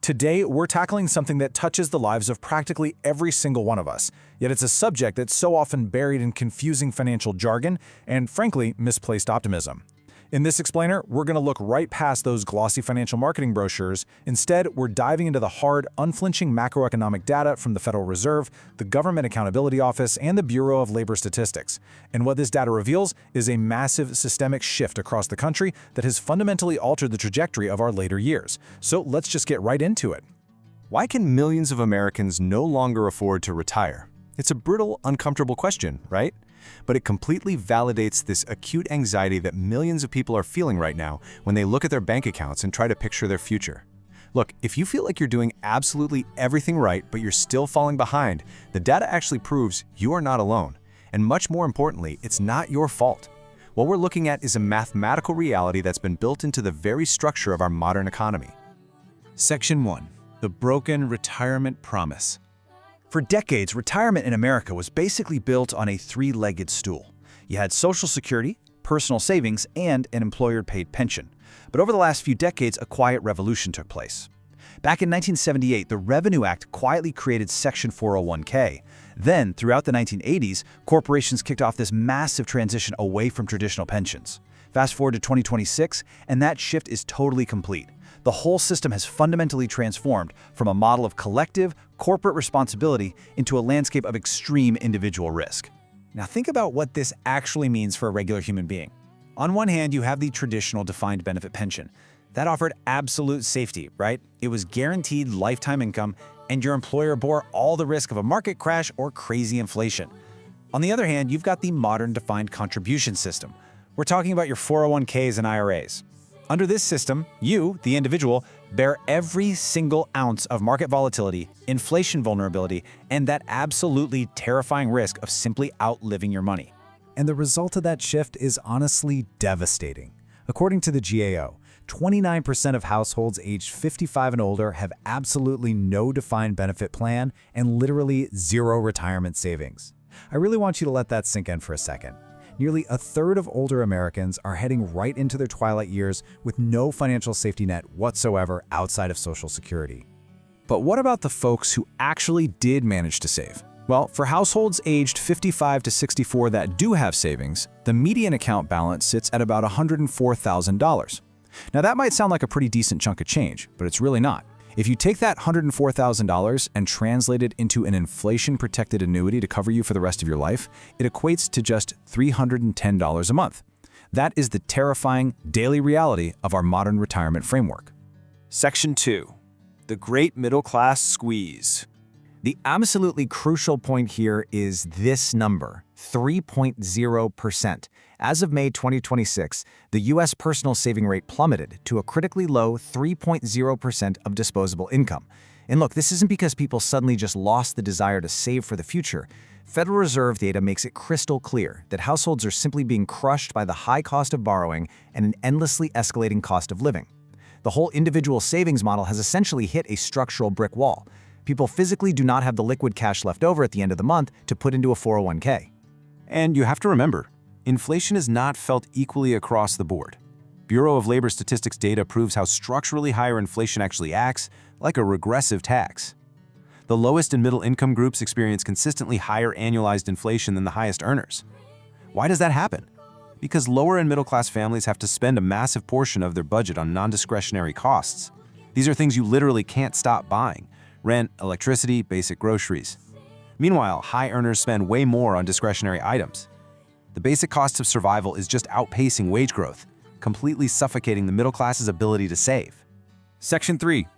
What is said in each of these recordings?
Today, we're tackling something that touches the lives of practically every single one of us, yet it's a subject that's so often buried in confusing financial jargon and, frankly, misplaced optimism. In this explainer, we're going to look right past those glossy financial marketing brochures. Instead, we're diving into the hard, unflinching macroeconomic data from the Federal Reserve, the Government Accountability Office, and the Bureau of Labor Statistics. And what this data reveals is a massive systemic shift across the country that has fundamentally altered the trajectory of our later years. So let's just get right into it. Why can millions of Americans no longer afford to retire? It's a brutal, uncomfortable question, right? But it completely validates this acute anxiety that millions of people are feeling right now when they look at their bank accounts and try to picture their future. Look, if you feel like you're doing absolutely everything right, but you're still falling behind, the data actually proves you are not alone. And much more importantly, it's not your fault. What we're looking at is a mathematical reality that's been built into the very structure of our modern economy. Section 1. The Broken Retirement Promise. For decades, retirement in America was basically built on a three-legged stool. You had Social Security, personal savings, and an employer-paid pension. But over the last few decades, a quiet revolution took place. Back in 1978, the Revenue Act quietly created Section 401k. Then, throughout the 1980s, corporations kicked off this massive transition away from traditional pensions. Fast forward to 2026, and that shift is totally complete. The whole system has fundamentally transformed from a model of collective, corporate responsibility into a landscape of extreme individual risk. Now think about what this actually means for a regular human being. On one hand, you have the traditional defined benefit pension. That offered absolute safety, right? It was guaranteed lifetime income, and your employer bore all the risk of a market crash or crazy inflation. On the other hand, you've got the modern defined contribution system. We're talking about your 401ks and IRAs. Under this system, you, the individual, bear every single ounce of market volatility, inflation vulnerability, and that absolutely terrifying risk of simply outliving your money. And the result of that shift is honestly devastating. According to the GAO, 29% of households aged 55 and older have absolutely no defined benefit plan and literally zero retirement savings. I really want you to let that sink in for a second. Nearly a third of older Americans are heading right into their twilight years with no financial safety net whatsoever outside of Social Security. But what about the folks who actually did manage to save? Well, for households aged 55 to 64 that do have savings, the median account balance sits at about $104,000. Now that might sound like a pretty decent chunk of change, but it's really not. If you take that $104,000 and translate it into an inflation-protected annuity to cover you for the rest of your life, it equates to just $310 a month. That is the terrifying daily reality of our modern retirement framework. Section 2. The Great Middle Class Squeeze. The absolutely crucial point here is this number, 3.0%. As of May 2026, the U.S. personal saving rate plummeted to a critically low 3.0% of disposable income. And look, this isn't because people suddenly just lost the desire to save for the future. Federal Reserve data makes it crystal clear that households are simply being crushed by the high cost of borrowing and an endlessly escalating cost of living. The whole individual savings model has essentially hit a structural brick wall. People physically do not have the liquid cash left over at the end of the month to put into a 401k. And you have to remember, inflation is not felt equally across the board. Bureau of Labor Statistics data proves how structurally higher inflation actually acts like a regressive tax. The lowest and middle income groups experience consistently higher annualized inflation than the highest earners. Why does that happen? Because lower and middle class families have to spend a massive portion of their budget on non-discretionary costs. These are things you literally can't stop buying: rent, electricity, basic groceries. Meanwhile, high earners spend way more on discretionary items. The basic cost of survival is just outpacing wage growth, completely suffocating the middle class's ability to save. Section 3.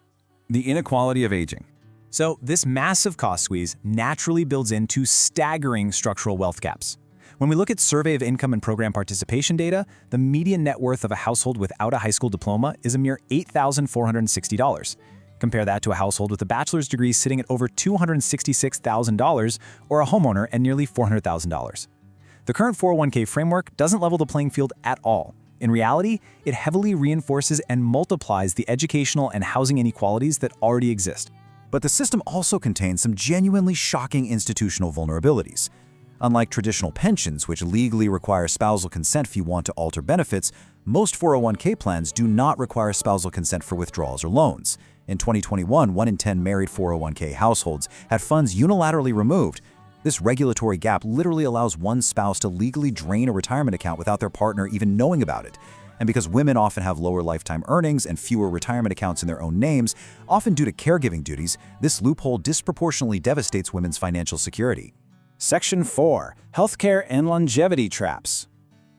The Inequality of Aging. So this massive cost squeeze naturally builds into staggering structural wealth gaps. When we look at Survey of Income and Program Participation data, the median net worth of a household without a high school diploma is a mere $8,460. Compare that to a household with a bachelor's degree sitting at over $266,000 or a homeowner at nearly $400,000. The current 401k framework doesn't level the playing field at all. In reality, it heavily reinforces and multiplies the educational and housing inequalities that already exist. But the system also contains some genuinely shocking institutional vulnerabilities. Unlike traditional pensions, which legally require spousal consent if you want to alter benefits, most 401k plans do not require spousal consent for withdrawals or loans. In 2021, 1 in 10 married 401k households had funds unilaterally removed. This regulatory gap literally allows one spouse to legally drain a retirement account without their partner even knowing about it. And because women often have lower lifetime earnings and fewer retirement accounts in their own names, often due to caregiving duties, this loophole disproportionately devastates women's financial security. Section 4. Healthcare and longevity traps.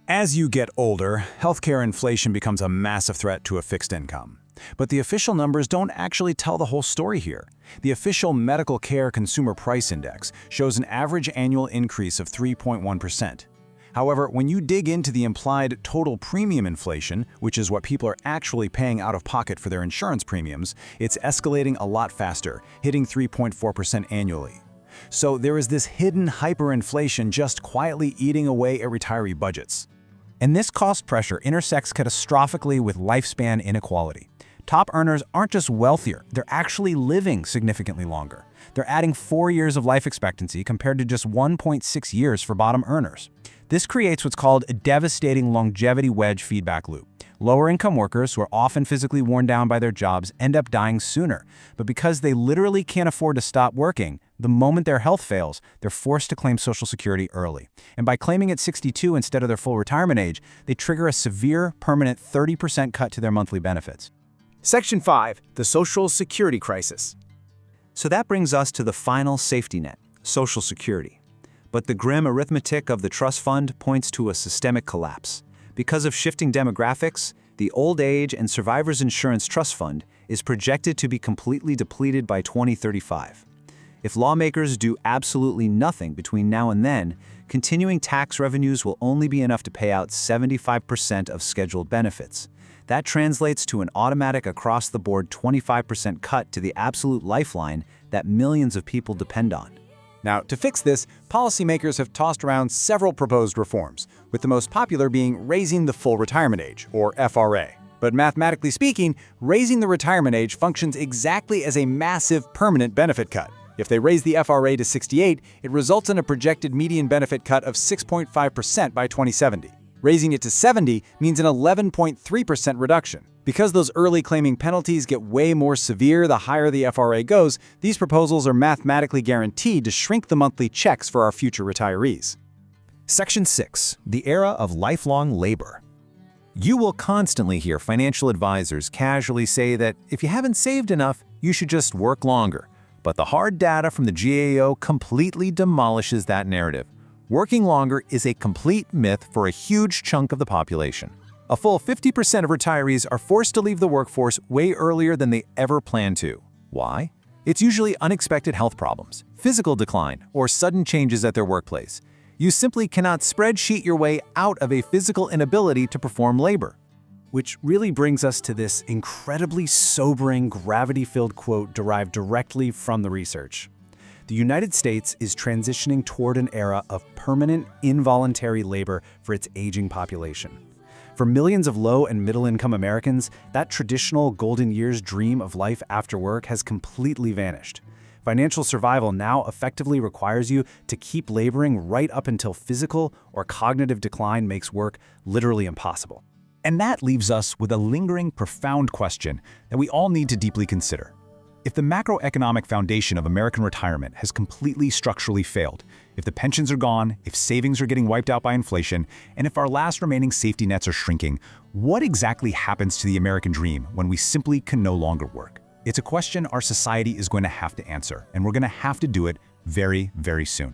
As you get older, healthcare inflation becomes a massive threat to a fixed income. But the official numbers don't actually tell the whole story here. The official Medical Care Consumer Price Index shows an average annual increase of 3.1%. However, when you dig into the implied total premium inflation, which is what people are actually paying out of pocket for their insurance premiums, it's escalating a lot faster, hitting 3.4% annually. So there is this hidden hyperinflation just quietly eating away at retiree budgets. And this cost pressure intersects catastrophically with lifespan inequality. Top earners aren't just wealthier, they're actually living significantly longer. They're adding 4 years of life expectancy compared to just 1.6 years for bottom earners. This creates what's called a devastating longevity wedge feedback loop. Lower-income workers who are often physically worn down by their jobs end up dying sooner. But because they literally can't afford to stop working, the moment their health fails, they're forced to claim Social Security early. And by claiming at 62 instead of their full retirement age, they trigger a severe, permanent 30% cut to their monthly benefits. Section 5. The Social Security Crisis. So that brings us to the final safety net, Social Security. But the grim arithmetic of the trust fund points to a systemic collapse. Because of shifting demographics, the Old Age and Survivors Insurance Trust Fund is projected to be completely depleted by 2035. If lawmakers do absolutely nothing between now and then, continuing tax revenues will only be enough to pay out 75% of scheduled benefits. That translates to an automatic across-the-board 25% cut to the absolute lifeline that millions of people depend on. Now, to fix this, policymakers have tossed around several proposed reforms, with the most popular being raising the full retirement age, or FRA. But mathematically speaking, raising the retirement age functions exactly as a massive permanent benefit cut. If they raise the FRA to 68, it results in a projected median benefit cut of 6.5% by 2070. Raising it to 70 means an 11.3% reduction. Because those early claiming penalties get way more severe the higher the FRA goes, these proposals are mathematically guaranteed to shrink the monthly checks for our future retirees. Section 6. The Era of Lifelong Labor. You will constantly hear financial advisors casually say that if you haven't saved enough, you should just work longer. But the hard data from the GAO completely demolishes that narrative. Working longer is a complete myth for a huge chunk of the population. A full 50% of retirees are forced to leave the workforce way earlier than they ever planned to. Why? It's usually unexpected health problems, physical decline, or sudden changes at their workplace. You simply cannot spreadsheet your way out of a physical inability to perform labor. Which really brings us to this incredibly sobering, gravity-filled quote derived directly from the research. The United States is transitioning toward an era of permanent, involuntary labor for its aging population. For millions of low and middle-income Americans, that traditional golden years dream of life after work has completely vanished. Financial survival now effectively requires you to keep laboring right up until physical or cognitive decline makes work literally impossible. And that leaves us with a lingering, profound question that we all need to deeply consider. If the macroeconomic foundation of American retirement has completely structurally failed, if the pensions are gone, if savings are getting wiped out by inflation, and if our last remaining safety nets are shrinking, what exactly happens to the American dream when we simply can no longer work? It's a question our society is going to have to answer, and we're going to have to do it very, very soon.